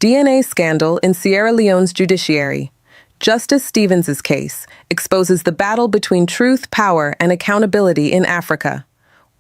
DNA scandal in Sierra Leone's judiciary. Justice Stevens' case exposes the battle between truth, power, and accountability in Africa.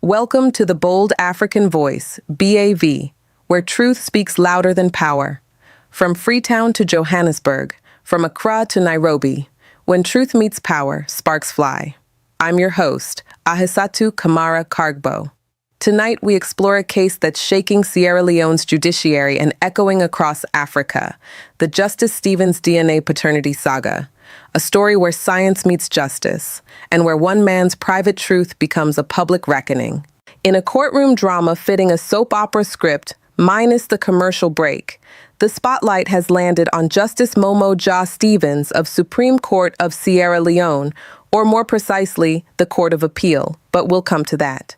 Welcome to the Bold African Voice, BAV, where truth speaks louder than power. From Freetown to Johannesburg, from Accra to Nairobi, when truth meets power, sparks fly. I'm your host, Ahisatu Kamara Kargbo. Tonight, we explore a case that's shaking Sierra Leone's judiciary and echoing across Africa, the Justice Stevens DNA paternity saga, a story where science meets justice, and where one man's private truth becomes a public reckoning. In a courtroom drama fitting a soap opera script, minus the commercial break, the spotlight has landed on Justice Momoh-Jah Stevens of Supreme Court of Sierra Leone, or more precisely, the Court of Appeal, but we'll come to that.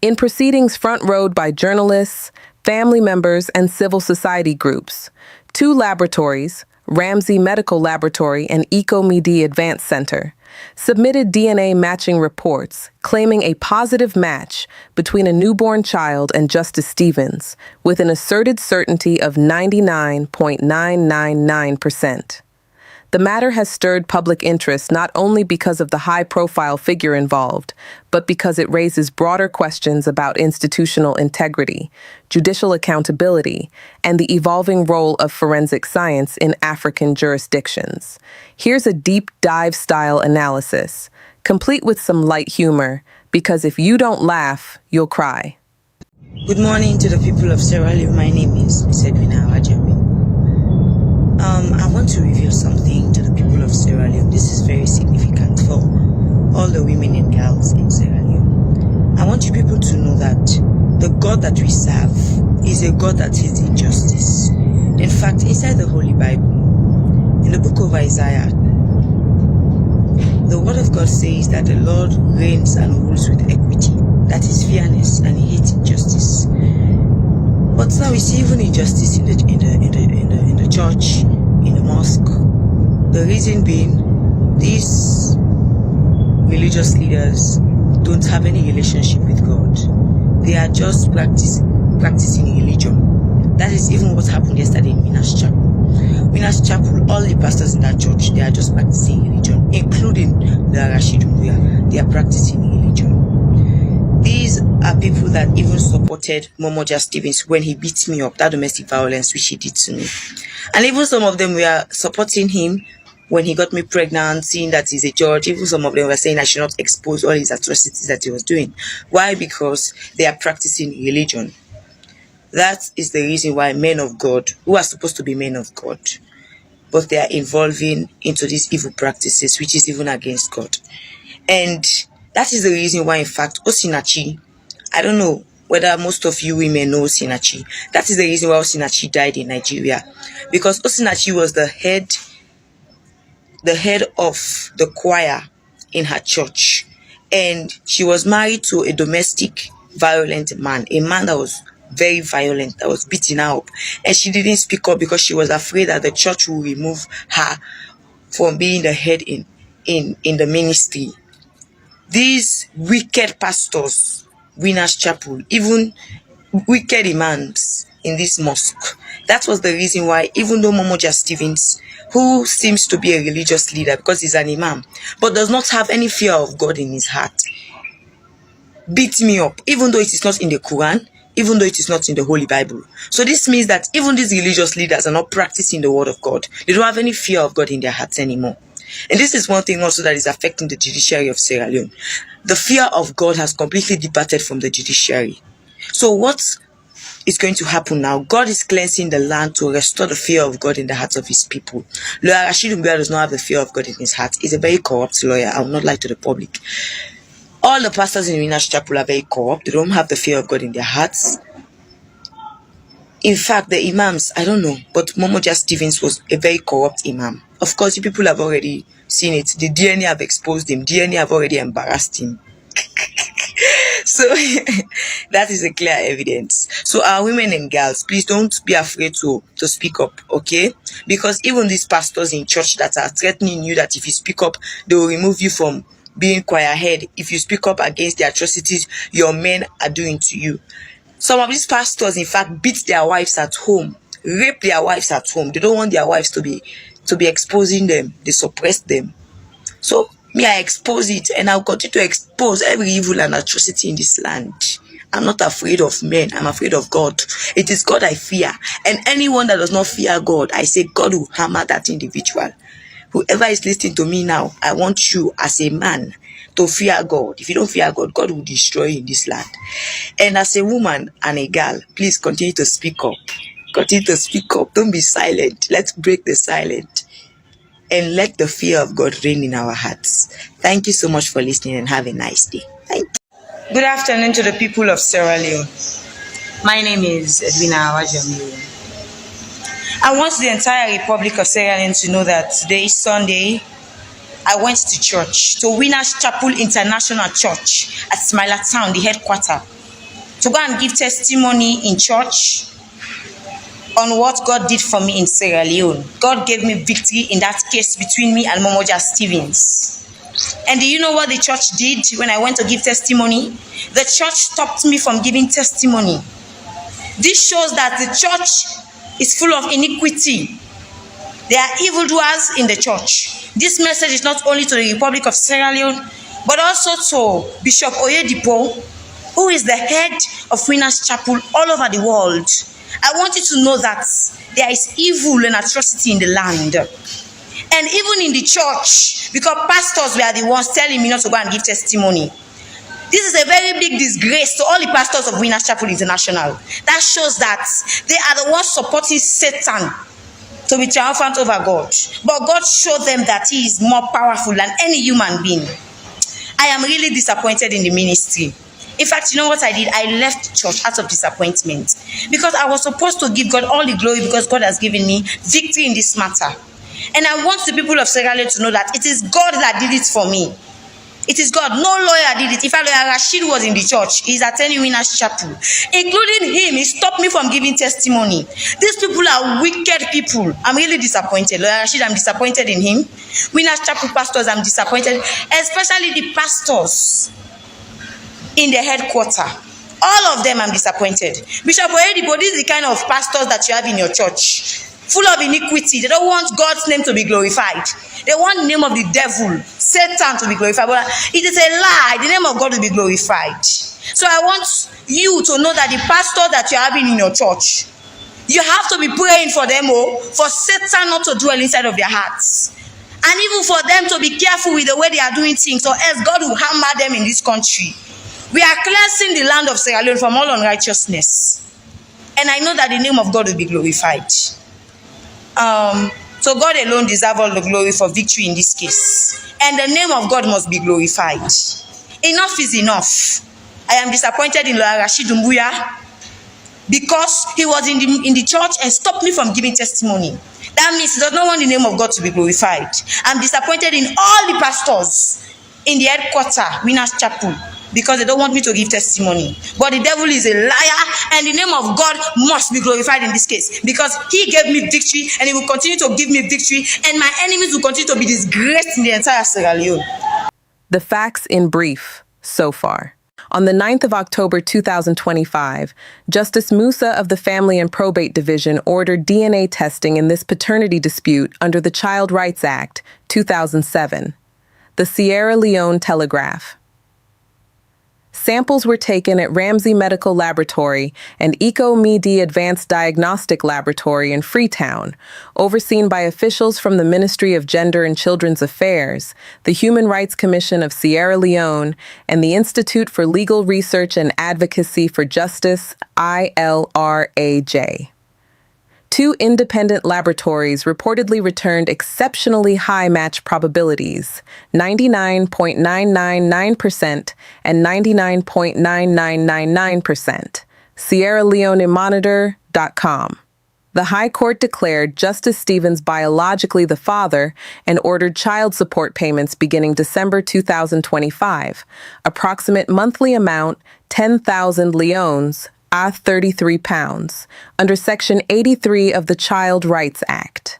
In proceedings front-rowed by journalists, family members, and civil society groups, two laboratories, Ramsey Medical Laboratory and EcoMedi Advanced Center, submitted DNA matching reports claiming a positive match between a newborn child and Justice Stevens, with an asserted certainty of 99.999%. The matter has stirred public interest not only because of the high-profile figure involved, but because it raises broader questions about institutional integrity, judicial accountability, and the evolving role of forensic science in African jurisdictions. Here's a deep dive-style analysis, complete with some light humor, because if you don't laugh, you'll cry. Good morning to the people of Sierra Leone. My name is Ms. Edwina Awajami. I want to reveal something to the people of Sierra Leone. This is very significant for all the women and girls in Sierra Leone. I want you people to know that the God that we serve is a God that hates injustice. In fact, inside the Holy Bible, in the book of Isaiah, the word of God says that the Lord reigns and rules with equity. That is fairness, and he hates injustice. But now we see even injustice in the church, in the mosque. The reason being, these religious leaders don't have any relationship with God. They are just practicing religion. That is even what happened yesterday in Winners Chapel. Winners Chapel, all the pastors in that church, they are just practicing religion, including the Rashidun. They are practicing religion. These are people that even supported Momoh-Jah Stevens when he beat me up, that domestic violence which he did to me. And even some of them were supporting him when he got me pregnant, seeing that he's a judge. Even some of them were saying I should not expose all his atrocities that he was doing. Why? Because they are practicing religion. That is the reason why men of God, who are supposed to be men of God, but they are involving into these evil practices, which is even against God. And that is the reason why, in fact, Osinachi, I don't know whether most of you women know Osinachi. That is the reason why Osinachi died in Nigeria. Because Osinachi was the head of the choir in her church. And she was married to a domestic violent man, a man that was very violent, that was beating her up. And she didn't speak up because she was afraid that the church will remove her from being the head in the ministry. These wicked pastors, Winners Chapel, even wicked imams in this mosque. That was the reason why, even though Momoh-Jah Stevens, who seems to be a religious leader because he's an imam, but does not have any fear of God in his heart, beat me up, even though it is not in the Quran, even though it is not in the Holy Bible. So this means that even these religious leaders are not practicing the word of God. They don't have any fear of God in their hearts anymore. And this is one thing also that is affecting the judiciary of Sierra Leone. The fear of God has completely departed from the judiciary. So what is going to happen now? God is cleansing the land to restore the fear of God in the hearts of his people. Lawyer Rashid Umbia does not have the fear of God in his heart. He's a very corrupt lawyer. I will not lie to the public. All the pastors in Winners Chapel are very corrupt. They don't have the fear of God in their hearts. In fact, the imams, I don't know, but Momoh-Jah Stevens was a very corrupt imam. Of course, you people have already seen it. The DNA have exposed him. DNA have already embarrassed him. So, that is a clear evidence. So, our women and girls, please don't be afraid to speak up, okay? Because even these pastors in church that are threatening you that if you speak up, they will remove you from being choir head. If you speak up against the atrocities your men are doing to you. Some of these pastors, in fact, beat their wives at home rape their wives at home. They don't want their wives to be exposing them. They suppress them. So me, I expose it, and I'll continue to expose every evil and atrocity in this land. I'm not afraid of men. I'm afraid of God. It is God I fear. And anyone that does not fear God, I say God will hammer that individual. Whoever is listening to me now, I want you as a man to fear God. If you don't fear God, God will destroy you in this land. And as a woman and a girl, please continue to speak up. Continue to speak up. Don't be silent. Let's break the silence. And let the fear of God reign in our hearts. Thank you so much for listening, and have a nice day. Thank you. Good afternoon to the people of Sierra Leone. My name is Edwina Awajamiru. I want the entire Republic of Sierra Leone to know that today, Sunday, I went to church, to Winners Chapel International Church at Smiler Town, the headquarters, to go and give testimony in church on what God did for me in Sierra Leone. God gave me victory in that case between me and Momoh-Jah Stevens. And do you know what the church did when I went to give testimony? The church stopped me from giving testimony. This shows that the church is full of iniquity. There are evildoers in the church. This message is not only to the Republic of Sierra Leone, but also to Bishop Oyedipo, who is the head of Winners Chapel all over the world. I want you to know that there is evil and atrocity in the land. And even in the church, because pastors were the ones telling me not to go and give testimony. This is a very big disgrace to all the pastors of Winners Chapel International. That shows that they are the ones supporting Satan to be triumphant over God. But God showed them that he is more powerful than any human being. I am really disappointed in the ministry. In fact, you know what I did? I left church out of disappointment because I was supposed to give God all the glory because God has given me victory in this matter. And I want the people of Sierra Leone to know that it is God that did it for me. It is God. No lawyer did it. In fact, Lawyer Rashid was in the church. He's attending Winners Chapel. Including him, he stopped me from giving testimony. These people are wicked people. I'm really disappointed. Lawyer Rashid, I'm disappointed in him. Winners Chapel pastors, I'm disappointed. Especially the pastors in the headquarters. All of them, I'm disappointed. Bishop Oyedipo, this is the kind of pastors that you have in your church. Full of iniquity. They don't want God's name to be glorified. They want the name of the devil, Satan, to be glorified. But it is a lie. The name of God will be glorified. So I want you to know that the pastor that you're having in your church, you have to be praying for them, for Satan not to dwell inside of their hearts. And even for them to be careful with the way they are doing things, or else God will hammer them in this country. We are cleansing the land of Sierra Leone from all unrighteousness. And I know that the name of God will be glorified. So God alone deserves all the glory for victory in this case. And the name of God must be glorified. Enough is enough. I am disappointed in Lawyer Rashid Mbuya because he was in the church and stopped me from giving testimony. That means he does not want the name of God to be glorified. I'm disappointed in all the pastors in the headquarters, Winners Chapel, because they don't want me to give testimony. But the devil is a liar, and the name of God must be glorified in this case, because he gave me victory, and he will continue to give me victory, and my enemies will continue to be disgraced in the entire Sierra Leone. The facts in brief so far. On the 9th of October 2025, Justice Musa of the Family and Probate Division ordered DNA testing in this paternity dispute under the Child Rights Act, 2007. The Sierra Leone Telegraph. Samples were taken at Ramsey Medical Laboratory and EcoMed Advanced Diagnostic Laboratory in Freetown, overseen by officials from the Ministry of Gender and Children's Affairs, the Human Rights Commission of Sierra Leone, and the Institute for Legal Research and Advocacy for Justice, ILRAJ. Two independent laboratories reportedly returned exceptionally high match probabilities, 99.999% and 99.9999%. SierraLeoneMonitor.com. The High Court declared Justice Stevens biologically the father and ordered child support payments beginning December 2025. Approximate monthly amount, 10,000 leones, £33, under Section 83 of the Child Rights Act.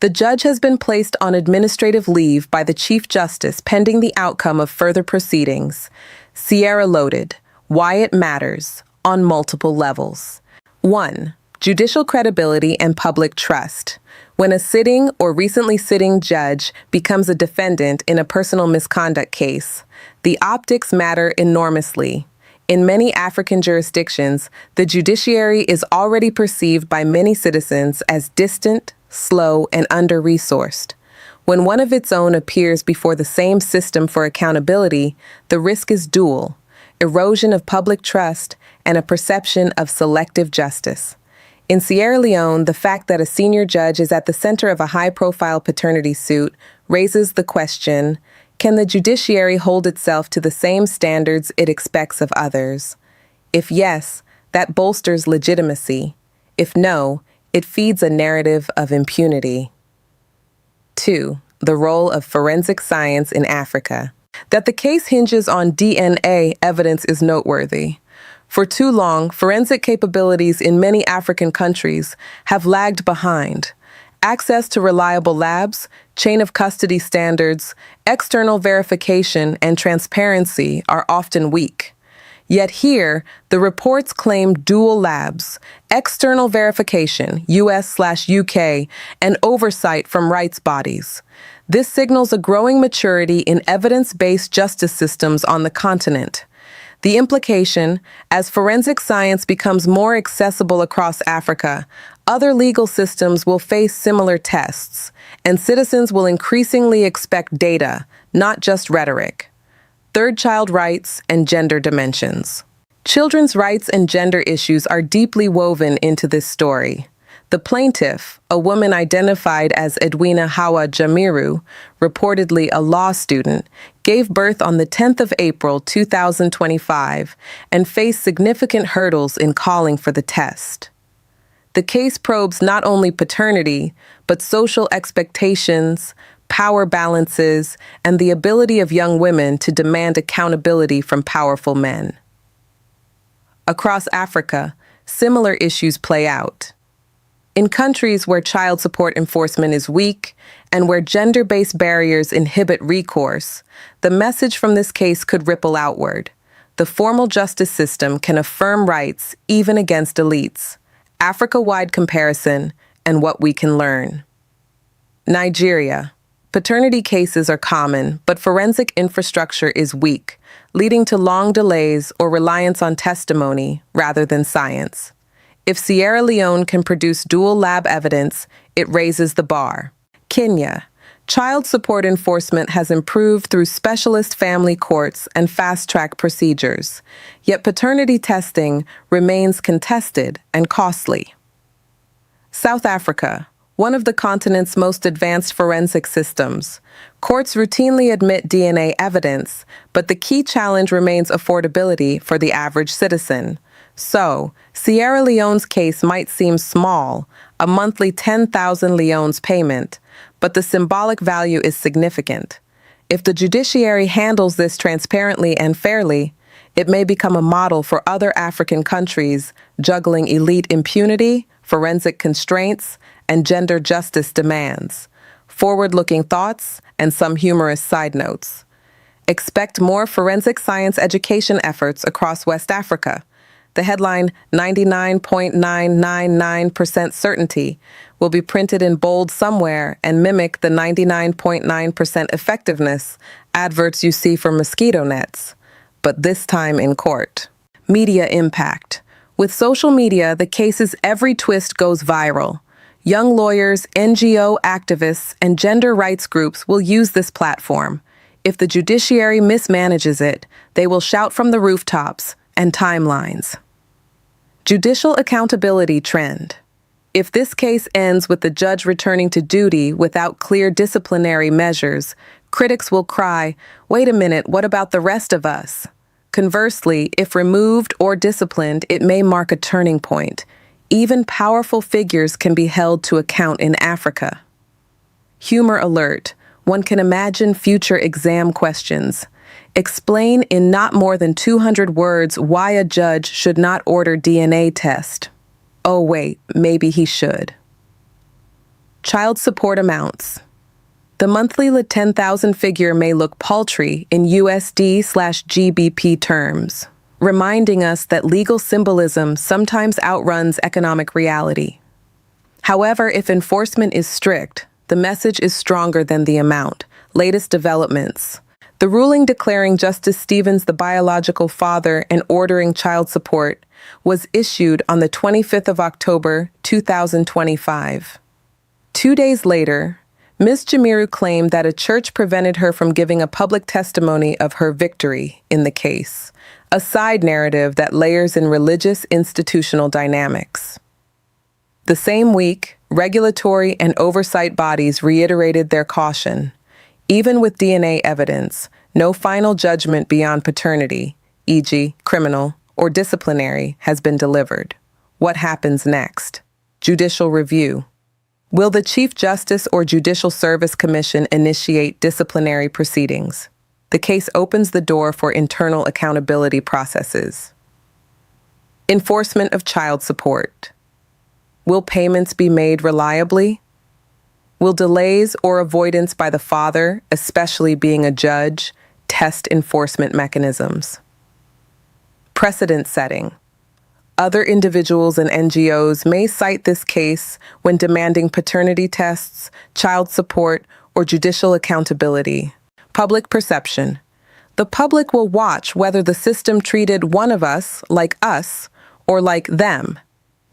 The judge has been placed on administrative leave by the Chief Justice pending the outcome of further proceedings. Sierra loaded. Why it matters on multiple levels. 1. Judicial credibility and public trust. When a sitting or recently sitting judge becomes a defendant in a personal misconduct case, the optics matter enormously. In many African jurisdictions, the judiciary is already perceived by many citizens as distant, slow, and under-resourced. When one of its own appears before the same system for accountability, the risk is dual: erosion of public trust and a perception of selective justice. In Sierra Leone, the fact that a senior judge is at the center of a high-profile paternity suit raises the question: can the judiciary hold itself to the same standards it expects of others? If yes, that bolsters legitimacy. If no, it feeds a narrative of impunity. 2. The role of forensic science in Africa. That the case hinges on DNA evidence is noteworthy. For too long, forensic capabilities in many African countries have lagged behind. Access to reliable labs, chain of custody standards, external verification, and transparency are often weak. Yet here, the reports claim dual labs, external verification, US/UK, and oversight from rights bodies. This signals a growing maturity in evidence-based justice systems on the continent. The implication, as forensic science becomes more accessible across Africa, other legal systems will face similar tests, and citizens will increasingly expect data, not just rhetoric. Third, child rights and gender dimensions. Children's rights and gender issues are deeply woven into this story. The plaintiff, a woman identified as Edwina Hawa Jamiru, reportedly a law student, gave birth on the 10th of April 2025 and faced significant hurdles in calling for the test. The case probes not only paternity, but social expectations, power balances, and the ability of young women to demand accountability from powerful men. Across Africa, similar issues play out. In countries where child support enforcement is weak and where gender-based barriers inhibit recourse, the message from this case could ripple outward. The formal justice system can affirm rights even against elites. Africa-wide comparison and what we can learn. Nigeria. Paternity cases are common, but forensic infrastructure is weak, leading to long delays or reliance on testimony rather than science. If Sierra Leone can produce dual lab evidence, it raises the bar. Kenya. Child support enforcement has improved through specialist family courts and fast-track procedures, yet paternity testing remains contested and costly. South Africa, one of the continent's most advanced forensic systems. Courts routinely admit DNA evidence, but the key challenge remains affordability for the average citizen. So, Sierra Leone's case might seem small, a monthly 10,000 leones payment, but the symbolic value is significant. If the judiciary handles this transparently and fairly, it may become a model for other African countries juggling elite impunity, forensic constraints, and gender justice demands. Forward-looking thoughts and some humorous side notes. Expect more forensic science education efforts across West Africa. The headline, 99.999% certainty, will be printed in bold somewhere and mimic the 99.9% effectiveness adverts you see for mosquito nets, but this time in court. Media impact. With social media, the case's every twist goes viral. Young lawyers, NGO activists, and gender rights groups will use this platform. If the judiciary mismanages it, they will shout from the rooftops and timelines. Judicial accountability trend. If this case ends with the judge returning to duty without clear disciplinary measures, critics will cry, "Wait a minute, what about the rest of us?" Conversely, if removed or disciplined, it may mark a turning point. Even powerful figures can be held to account in Africa. Humor alert. One can imagine future exam questions. Explain in not more than 200 words why a judge should not order DNA test. Oh wait, maybe he should. Child support amounts. The monthly 10,000 figure may look paltry in USD/GBP terms. reminding us that legal symbolism sometimes outruns economic reality. However, if enforcement is strict, the message is stronger than the amount. Latest developments. The ruling declaring Justice Stevens the biological father and ordering child support was issued on the 25th of October, 2025. 2 days later, Ms. Jamiru claimed that a church prevented her from giving a public testimony of her victory in the case, a side narrative that layers in religious institutional dynamics. The same week, regulatory and oversight bodies reiterated their caution. Even with DNA evidence, no final judgment beyond paternity, e.g., criminal or disciplinary, has been delivered. What happens next? Judicial review. Will the Chief Justice or Judicial Service Commission initiate disciplinary proceedings? The case opens the door for internal accountability processes. Enforcement of child support. Will payments be made reliably? Will delays or avoidance by the father, especially being a judge, test enforcement mechanisms? Precedent setting. Other individuals and NGOs may cite this case when demanding paternity tests, child support, or judicial accountability. Public perception. The public will watch whether the system treated one of us or like them.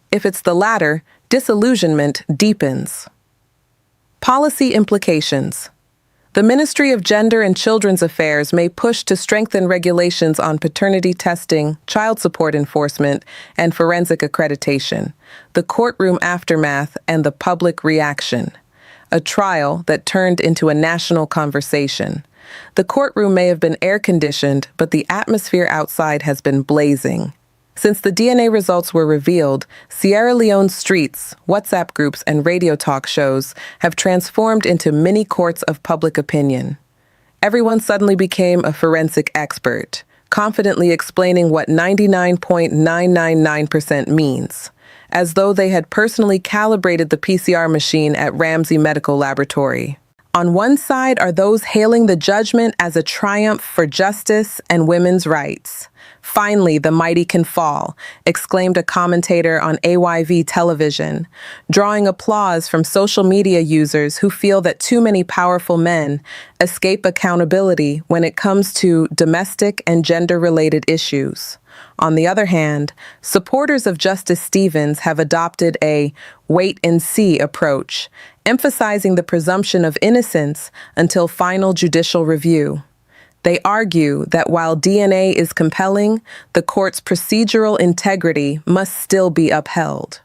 If it's the latter, disillusionment deepens. Policy implications. The Ministry of Gender and Children's Affairs may push to strengthen regulations on paternity testing, child support enforcement, and forensic accreditation. The courtroom aftermath and the public reaction. A trial that turned into a national conversation. The courtroom may have been air-conditioned, but the atmosphere outside has been blazing. Since the DNA results were revealed, Sierra Leone streets, WhatsApp groups, and radio talk shows have transformed into mini courts of public opinion. Everyone suddenly became a forensic expert, confidently explaining what 99.999% means, as though they had personally calibrated the PCR machine at Ramsey Medical Laboratory. On one side are those hailing the judgment as a triumph for justice and women's rights. "Finally, the mighty can fall," exclaimed a commentator on AYV television, drawing applause from social media users who feel that too many powerful men escape accountability when it comes to domestic and gender-related issues. On the other hand, supporters of Justice Stevens have adopted a wait-and-see approach, emphasizing the presumption of innocence until final judicial review. They argue that while DNA is compelling, the court's procedural integrity must still be upheld.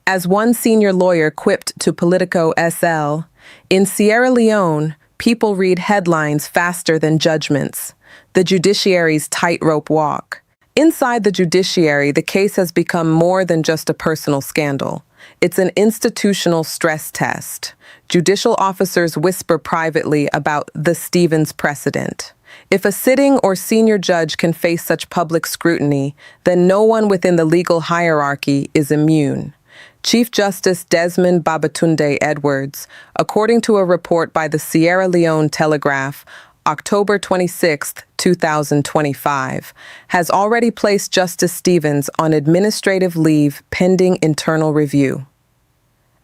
As one senior lawyer quipped to Politico SL, "In Sierra Leone, people read headlines faster than judgments. The judiciary's tightrope walk." Inside the judiciary, the case has become more than just a personal scandal. It's an institutional stress test. Judicial officers whisper privately about the Stevens precedent. If a sitting or senior judge can face such public scrutiny, then no one within the legal hierarchy is immune. Chief Justice Desmond Babatunde Edwards, according to a report by the Sierra Leone Telegraph, October 26, 2025, has already placed Justice Stevens on administrative leave pending internal review.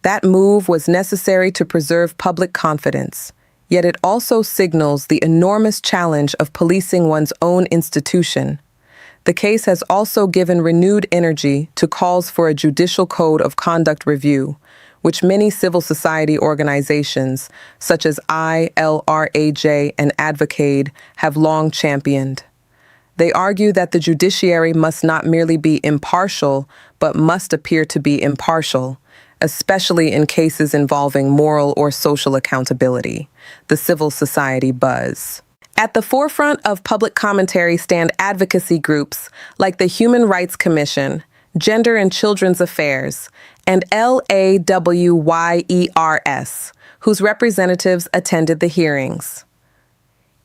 That move was necessary to preserve public confidence, yet it also signals the enormous challenge of policing one's own institution. The case has also given renewed energy to calls for a judicial code of conduct review, which many civil society organizations, such as ILRAJ and Advocate, have long championed. They argue that the judiciary must not merely be impartial, but must appear to be impartial, especially in cases involving moral or social accountability, the civil society buzz. At the forefront of public commentary stand advocacy groups like the Human Rights Commission, Gender and Children's Affairs, and LAWYERS, whose representatives attended the hearings.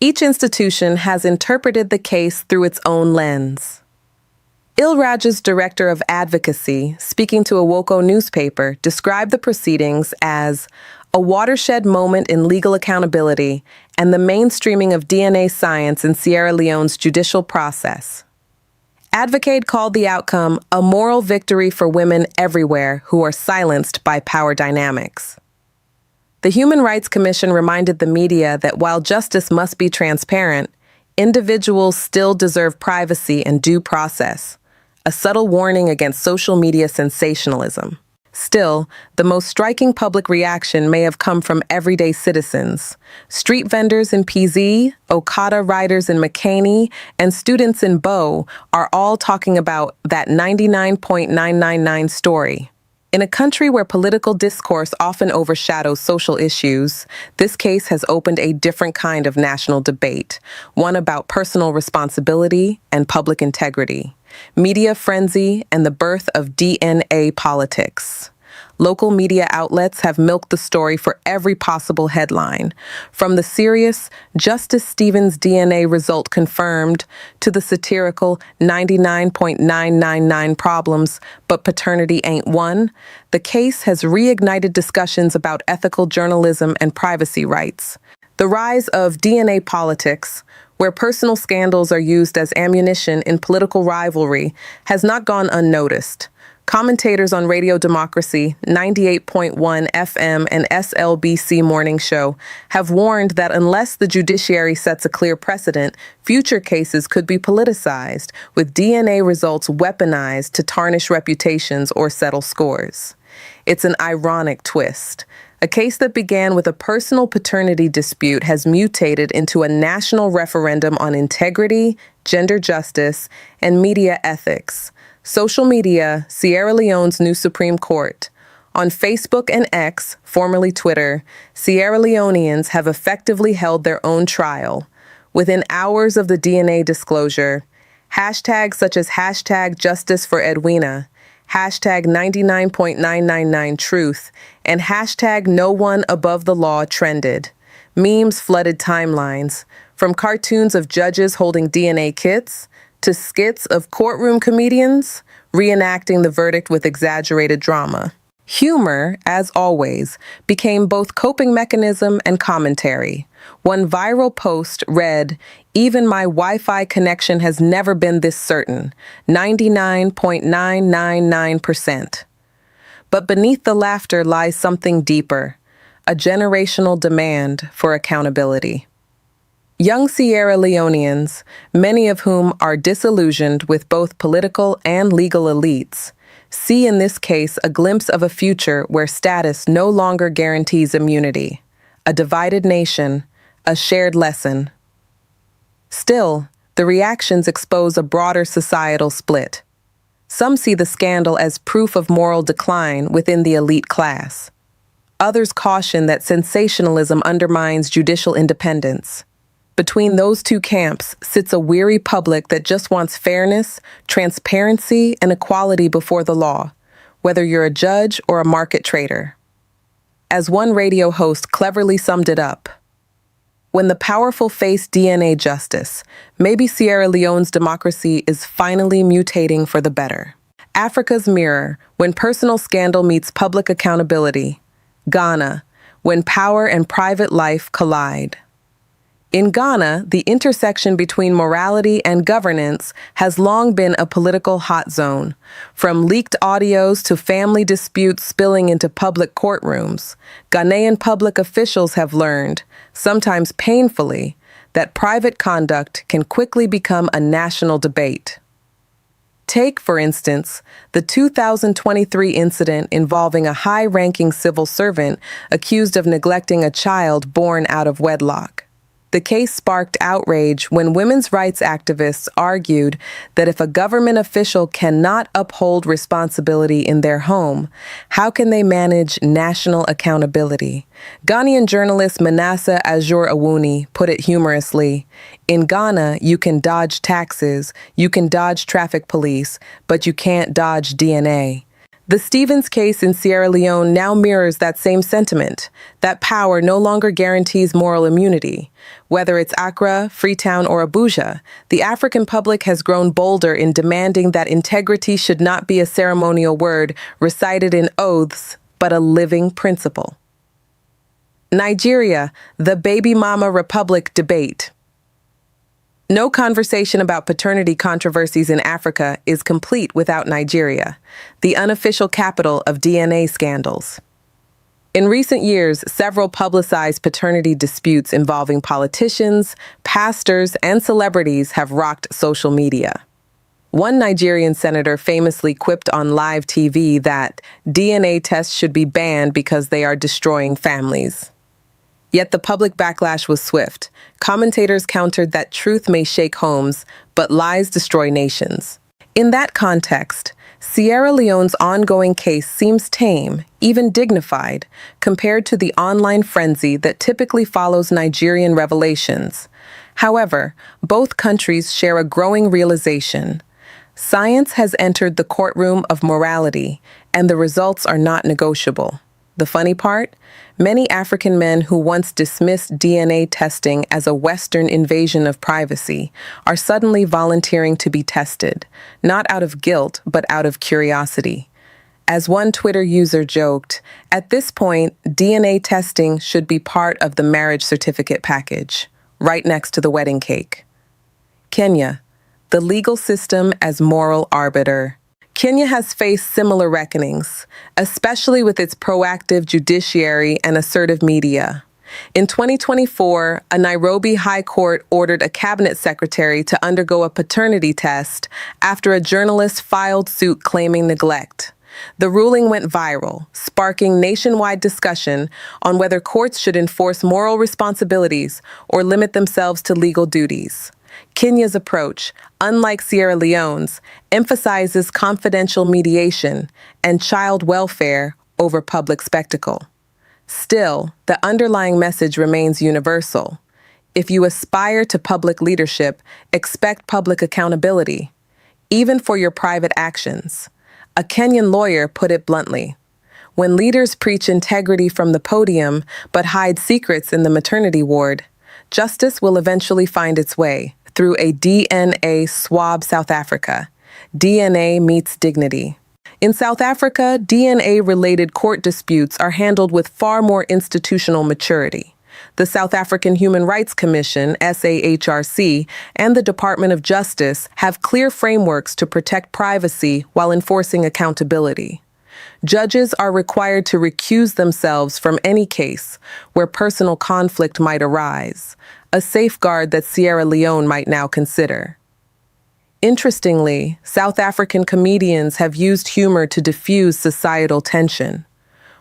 Each institution has interpreted the case through its own lens. Ilraj's director of advocacy, speaking to a Woko newspaper, described the proceedings as a watershed moment in legal accountability and the mainstreaming of DNA science in Sierra Leone's judicial process. Advocate called the outcome a moral victory for women everywhere who are silenced by power dynamics. The Human Rights Commission reminded the media that while justice must be transparent, individuals still deserve privacy and due process, a subtle warning against social media sensationalism. Still, the most striking public reaction may have come from everyday citizens. Street vendors in PZ, Okada riders in McKinney, and students in Bow are all talking about that 99.999 story. In a country where political discourse often overshadows social issues, this case has opened a different kind of national debate, one about personal responsibility and public integrity, media frenzy, and the birth of DNA politics. Local media outlets have milked the story for every possible headline, from the serious Justice Stevens DNA result confirmed to the satirical 99.999 problems, but paternity ain't one. The case has reignited discussions about ethical journalism and privacy rights. The rise of DNA politics, where personal scandals are used as ammunition in political rivalry, has not gone unnoticed. Commentators on Radio Democracy, 98.1 FM and SLBC Morning Show have warned that unless the judiciary sets a clear precedent, future cases could be politicized, with DNA results weaponized to tarnish reputations or settle scores. It's an ironic twist. A case that began with a personal paternity dispute has mutated into a national referendum on integrity, gender justice, and media ethics. Social media, Sierra Leone's new Supreme Court. On Facebook and X, formerly Twitter, Sierra Leoneans have effectively held their own trial. Within hours of the DNA disclosure, hashtags such as hashtag Justice for Edwina, hashtag 99.999truth, and hashtag No One Above the Law trended. Memes flooded timelines, from cartoons of judges holding DNA kits to skits of courtroom comedians reenacting the verdict with exaggerated drama. Humor, as always, became both coping mechanism and commentary. One viral post read, "Even my Wi-Fi connection has never been this certain, 99.999%. But beneath the laughter lies something deeper, a generational demand for accountability. Young Sierra Leoneans, many of whom are disillusioned with both political and legal elites, see in this case a glimpse of a future where status no longer guarantees immunity, a divided nation, a shared lesson. Still, the reactions expose a broader societal split. Some see the scandal as proof of moral decline within the elite class. Others caution that sensationalism undermines judicial independence. Between those two camps sits a weary public that just wants fairness, transparency, and equality before the law, whether you're a judge or a market trader. As one radio host cleverly summed it up, when the powerful face DNA justice, maybe Sierra Leone's democracy is finally mutating for the better. Africa's mirror, when personal scandal meets public accountability. Ghana, when power and private life collide. In Ghana, the intersection between morality and governance has long been a political hot zone. From leaked audios to family disputes spilling into public courtrooms, Ghanaian public officials have learned, sometimes painfully, that private conduct can quickly become a national debate. Take, for instance, the 2023 incident involving a high-ranking civil servant accused of neglecting a child born out of wedlock. The case sparked outrage when women's rights activists argued that if a government official cannot uphold responsibility in their home, how can they manage national accountability? Ghanaian journalist Manasseh Ajur-Awuni put it humorously, "In Ghana, you can dodge taxes, you can dodge traffic police, but you can't dodge DNA." The Stevens case in Sierra Leone now mirrors that same sentiment, that power no longer guarantees moral immunity. Whether it's Accra, Freetown, or Abuja, the African public has grown bolder in demanding that integrity should not be a ceremonial word recited in oaths, but a living principle. Nigeria, the baby mama republic debate. No conversation about paternity controversies in Africa is complete without Nigeria, the unofficial capital of DNA scandals. In recent years, several publicized paternity disputes involving politicians, pastors, and celebrities have rocked social media. One Nigerian senator famously quipped on live TV that DNA tests should be banned because they are destroying families. Yet the public backlash was swift. Commentators countered that truth may shake homes, but lies destroy nations. In that context, Sierra Leone's ongoing case seems tame, even dignified, compared to the online frenzy that typically follows Nigerian revelations. However, both countries share a growing realization. Science has entered the courtroom of morality, and the results are not negotiable. The funny part? Many African men who once dismissed DNA testing as a Western invasion of privacy are suddenly volunteering to be tested, not out of guilt, but out of curiosity. As one Twitter user joked, at this point, DNA testing should be part of the marriage certificate package, right next to the wedding cake. Kenya, the legal system as moral arbiter. Kenya has faced similar reckonings, especially with its proactive judiciary and assertive media. In 2024, a Nairobi High Court ordered a cabinet secretary to undergo a paternity test after a journalist filed suit claiming neglect. The ruling went viral, sparking nationwide discussion on whether courts should enforce moral responsibilities or limit themselves to legal duties. Kenya's approach, unlike Sierra Leone's, emphasizes confidential mediation and child welfare over public spectacle. Still, the underlying message remains universal. If you aspire to public leadership, expect public accountability, even for your private actions. A Kenyan lawyer put it bluntly. When leaders preach integrity from the podium but hide secrets in the maternity ward, justice will eventually find its way through a DNA swab. South Africa. DNA meets dignity. In South Africa, DNA-related court disputes are handled with far more institutional maturity. The South African Human Rights Commission, SAHRC, and the Department of Justice have clear frameworks to protect privacy while enforcing accountability. Judges are required to recuse themselves from any case where personal conflict might arise, a safeguard that Sierra Leone might now consider. Interestingly, South African comedians have used humor to diffuse societal tension.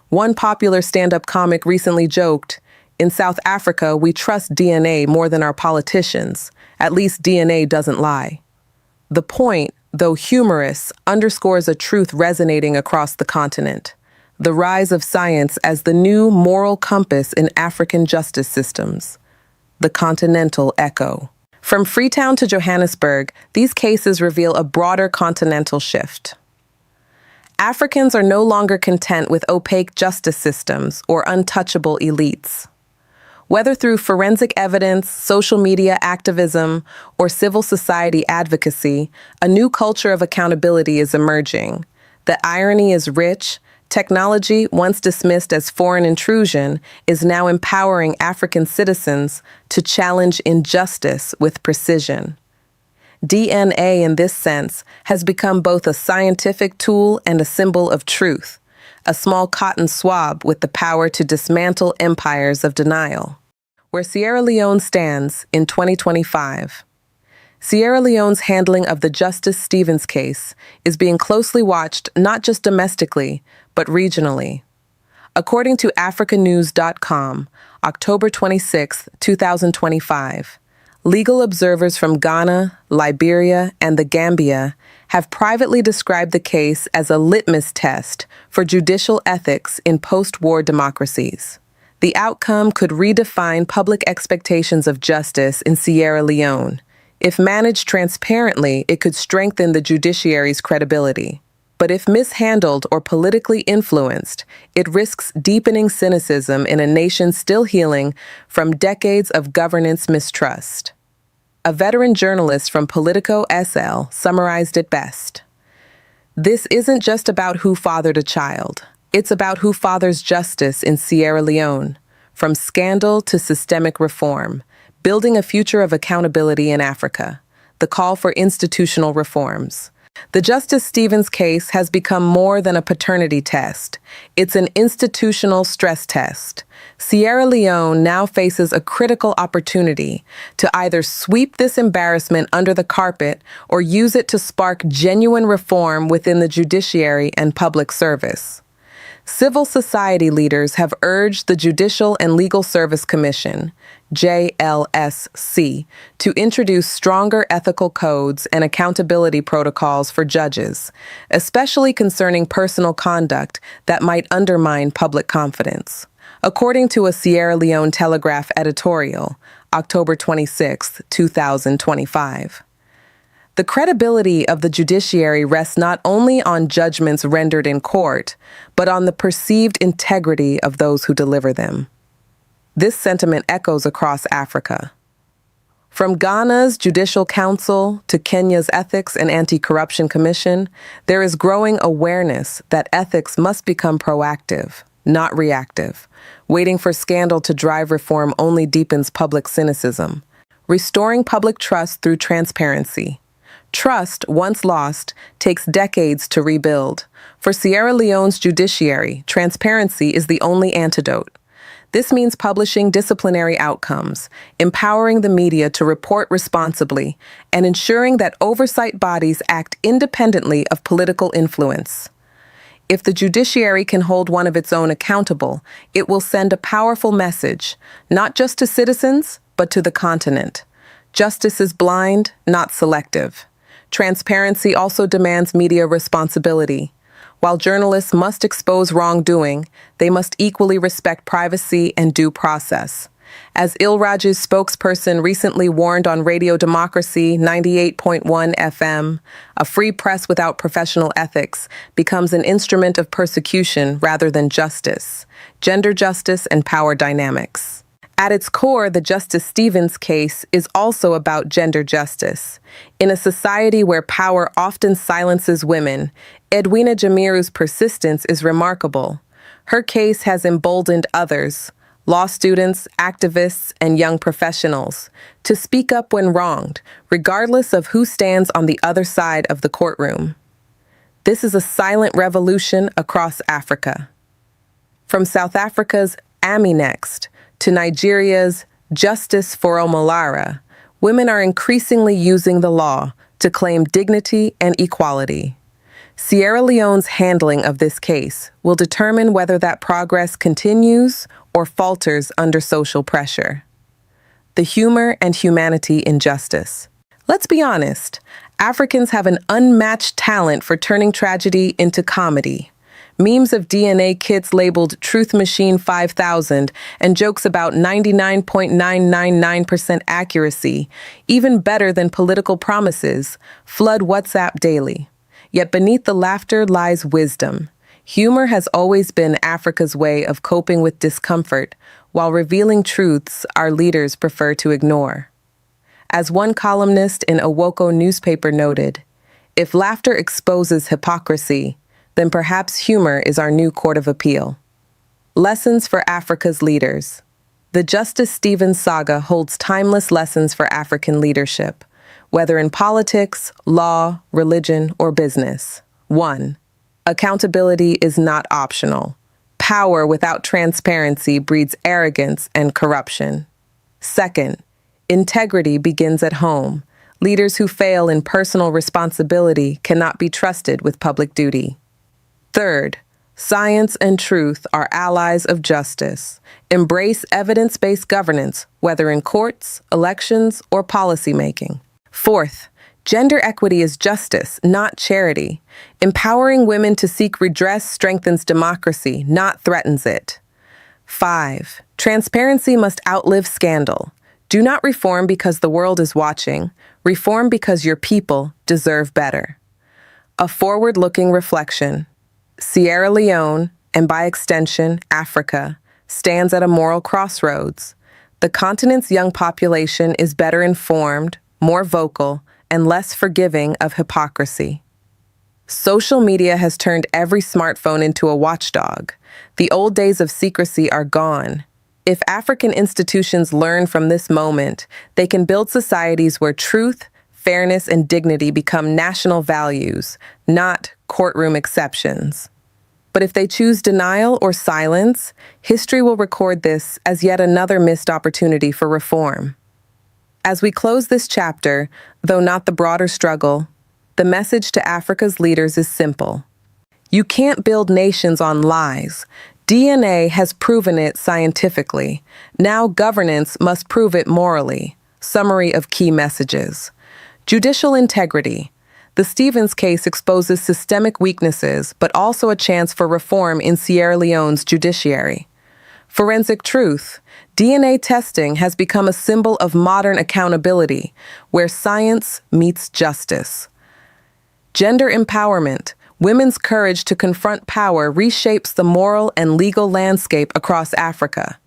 One popular stand-up comic recently joked, "In South Africa, we trust DNA more than our politicians. At least DNA doesn't lie." The point, though humorous, underscores a truth resonating across the continent: the rise of science as the new moral compass in African justice systems. The Continental echo. From Freetown to Johannesburg, these cases reveal a broader continental shift. Africans are no longer content with opaque justice systems or untouchable elites. Whether through forensic evidence, social media activism, or civil society advocacy, a new culture of accountability is emerging. The irony is rich. Technology, once dismissed as foreign intrusion, is now empowering African citizens to challenge injustice with precision. DNA, in this sense, has become both a scientific tool and a symbol of truth, a small cotton swab with the power to dismantle empires of denial. Where Sierra Leone stands in 2025. Sierra Leone's handling of the Justice Stevens case is being closely watched not just domestically, but regionally. According to africanews.com, October 26, 2025, legal observers from Ghana, Liberia, and the Gambia have privately described the case as a litmus test for judicial ethics in post-war democracies. The outcome could redefine public expectations of justice in Sierra Leone. If managed transparently, it could strengthen the judiciary's credibility. But if mishandled or politically influenced, it risks deepening cynicism in a nation still healing from decades of governance mistrust. A veteran journalist from Politico SL summarized it best. This isn't just about who fathered a child. It's about who fathers justice in Sierra Leone. From scandal to systemic reform, Building a Future of Accountability in Africa, the call for institutional reforms. The Justice Stevens case has become more than a paternity test. It's an institutional stress test. Sierra Leone now faces a critical opportunity to either sweep this embarrassment under the carpet or use it to spark genuine reform within the judiciary and public service. Civil society leaders have urged the Judicial and Legal Service Commission, JLSC, to introduce stronger ethical codes and accountability protocols for judges, especially concerning personal conduct that might undermine public confidence. According to a Sierra Leone Telegraph editorial, October 26, 2025. The credibility of the judiciary rests not only on judgments rendered in court, but on the perceived integrity of those who deliver them. This sentiment echoes across Africa. From Ghana's Judicial Council to Kenya's Ethics and Anti-Corruption Commission, there is growing awareness that ethics must become proactive, not reactive. Waiting for scandal to drive reform only deepens public cynicism. Restoring public trust through transparency. Trust, once lost, takes decades to rebuild. For Sierra Leone's judiciary, transparency is the only antidote. This means publishing disciplinary outcomes, empowering the media to report responsibly, and ensuring that oversight bodies act independently of political influence. If the judiciary can hold one of its own accountable, it will send a powerful message, not just to citizens, but to the continent. Justice is blind, not selective. Transparency also demands media responsibility. While journalists must expose wrongdoing, they must equally respect privacy and due process. As Il-Raj's spokesperson recently warned on Radio Democracy 98.1 FM, a free press without professional ethics becomes an instrument of persecution rather than justice, gender justice, and power dynamics. At its core, the Justice Stevens case is also about gender justice. In a society where power often silences women, Edwina Jamiru's persistence is remarkable. Her case has emboldened others, law students, activists, and young professionals, to speak up when wronged, regardless of who stands on the other side of the courtroom. This is a silent revolution across Africa. From South Africa's Ami Next to Nigeria's Justice for Omolara, women are increasingly using the law to claim dignity and equality. Sierra Leone's handling of this case will determine whether that progress continues or falters under social pressure. The humor and humanity in justice. Let's be honest, Africans have an unmatched talent for turning tragedy into comedy. Memes of DNA kits labeled Truth Machine 5000 and jokes about 99.999% accuracy, even better than political promises, flood WhatsApp daily. Yet beneath the laughter lies wisdom. Humor has always been Africa's way of coping with discomfort, while revealing truths our leaders prefer to ignore. As one columnist in a Woko newspaper noted, if laughter exposes hypocrisy, then perhaps humor is our new court of appeal. Lessons for Africa's leaders. The Justice Stevens saga holds timeless lessons for African leadership, whether in politics, law, religion, or business. 1. Accountability is not optional. Power without transparency breeds arrogance and corruption. 2. Integrity begins at home. Leaders who fail in personal responsibility cannot be trusted with public duty. 3. Science and truth are allies of justice. Embrace evidence-based governance, whether in courts, elections, or policymaking. 4. Gender equity is justice, not charity. Empowering women to seek redress strengthens democracy, not threatens it. 5. Transparency must outlive scandal. Do not reform because the world is watching. Reform because your people deserve better. A forward-looking reflection. Sierra Leone, and by extension, Africa, stands at a moral crossroads. The continent's young population is better informed, more vocal, and less forgiving of hypocrisy. Social media has turned every smartphone into a watchdog. The old days of secrecy are gone. If African institutions learn from this moment, they can build societies where truth, fairness, and dignity become national values, not courtroom exceptions. But if they choose denial or silence, history will record this as yet another missed opportunity for reform. As we close this chapter, though not the broader struggle, the message to Africa's leaders is simple. You can't build nations on lies. DNA has proven it scientifically. Now governance must prove it morally. Summary of key messages. Judicial integrity. The Stevens case exposes systemic weaknesses, but also a chance for reform in Sierra Leone's judiciary. Forensic truth. DNA testing has become a symbol of modern accountability, where science meets justice. Gender empowerment. Women's courage to confront power reshapes the moral and legal landscape across Africa.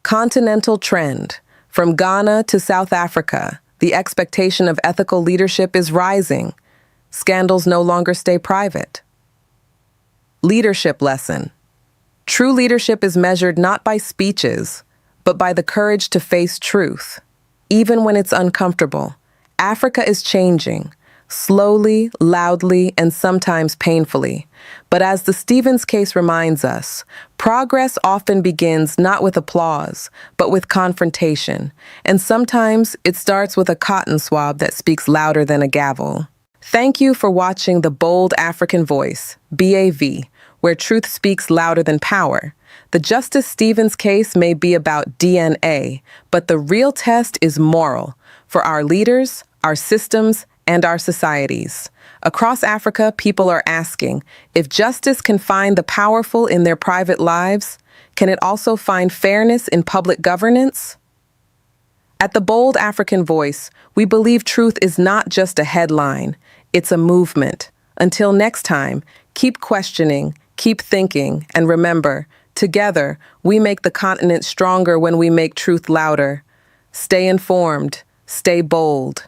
Continental trend. From Ghana to South Africa, the expectation of ethical leadership is rising. Scandals no longer stay private. Leadership lesson. True leadership is measured not by speeches, but by the courage to face truth. Even when it's uncomfortable, Africa is changing. Slowly, loudly, and sometimes painfully. But as the Stevens case reminds us, progress often begins not with applause, but with confrontation. And sometimes it starts with a cotton swab that speaks louder than a gavel. Thank you for watching The Bold African Voice, BAV, where truth speaks louder than power. The Justice Stevens case may be about DNA, but the real test is moral for our leaders, our systems, and our societies. Across Africa, people are asking, if justice can find the powerful in their private lives, can it also find fairness in public governance? At The Bold African Voice, we believe truth is not just a headline, it's a movement. Until next time, keep questioning, keep thinking, and remember, together, we make the continent stronger when we make truth louder. Stay informed, stay bold.